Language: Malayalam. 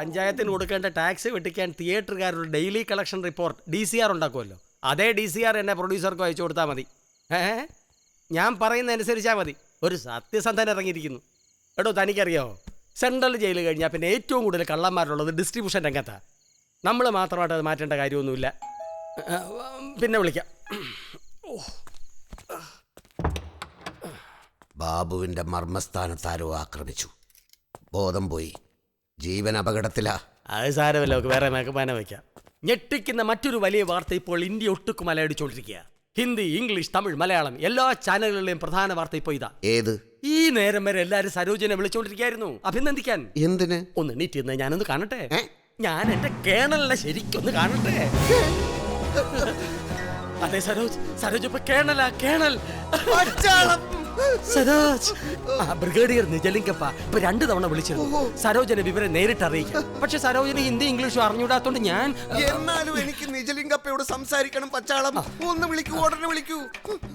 പഞ്ചായത്തിന് കൊടുക്കേണ്ട ടാക്സ് വെട്ടിക്കാൻ തിയേറ്ററുകാരുടെ ഡെയിലി കളക്ഷൻ റിപ്പോർട്ട് DCR ഉണ്ടാക്കുമല്ലോ. അതേ DCR എന്നെ പ്രൊഡ്യൂസർക്ക് അയച്ചു കൊടുത്താൽ മതി. ഞാൻ പറയുന്നതനുസരിച്ചാൽ മതി. ഒരു സത്യസന്ധൻ ഇറങ്ങിയിരിക്കുന്നു. എടോ, തനിക്കറിയാമോ, സെൻട്രൽ ജയിൽ കഴിഞ്ഞാൽ പിന്നെ ഏറ്റവും കൂടുതൽ കള്ളന്മാരുള്ളത് ഡിസ്ട്രിബ്യൂഷൻ രംഗത്താണ്. നമ്മൾ മാത്രമായിട്ട് അത് മാറ്റേണ്ട കാര്യമൊന്നുമില്ല. പിന്നെ വിളിക്കാം. ബാബുവിന്റെ മർമ്മസ്ഥാനത്താരോ ആക്രമിച്ചു. ബോധം പോയി. ജീവൻ അപകടത്തിലാ. അത് സാരമല്ല, നമുക്ക് വേറെ മേക്കപ്പാനെ വയ്ക്കാം. ഞെട്ടിക്കുന്ന മറ്റൊരു വലിയ വാർത്ത ഇപ്പോൾ ഇന്ത്യ ഒട്ടുക്കും മലയടിച്ചുകൊണ്ടിരിക്കുക. ഹിന്ദി, ഇംഗ്ലീഷ്, തമിഴ്, മലയാളം എല്ലാ ചാനലുകളിലെയും പ്രധാന വാർത്ത ഇപ്പോൾ ഇതാ. ഏത്? ഈ നേരം വരെ എല്ലാരും സരോജനെ വിളിച്ചോണ്ടിരിക്കായിരുന്നു അഭിനന്ദിക്കാൻ. എന്തിന്? ഒന്ന് എണീറ്റ് ഞാനൊന്ന് കാണട്ടെ. ഞാൻ എന്റെ കേണലിനെ ശരിക്കൊന്ന് കാണട്ടെ. അതെ സരോജ്, സരോജ് ഇപ്പൊ കേണലാ, കേണൽ സരോജ്. ബ്രിഗേഡിയർ നിജലിംഗപ്പ ഇപ്പൊ 2 തവണ വിളിച്ചിരുന്നു സരോജനെ വിവരം നേരിട്ട് അറിയിക്കാം. പക്ഷെ സരോജന് ഹിന്ദി ഇംഗ്ലീഷും അറിഞ്ഞൂടാത്തോണ്ട് ഞാൻ. എന്നാലും എനിക്ക് നിജലിംഗപ്പയോട് സംസാരിക്കണം. പച്ചാളം ഒന്ന് വിളിക്കൂ, ഉടനെ വിളിക്കൂ.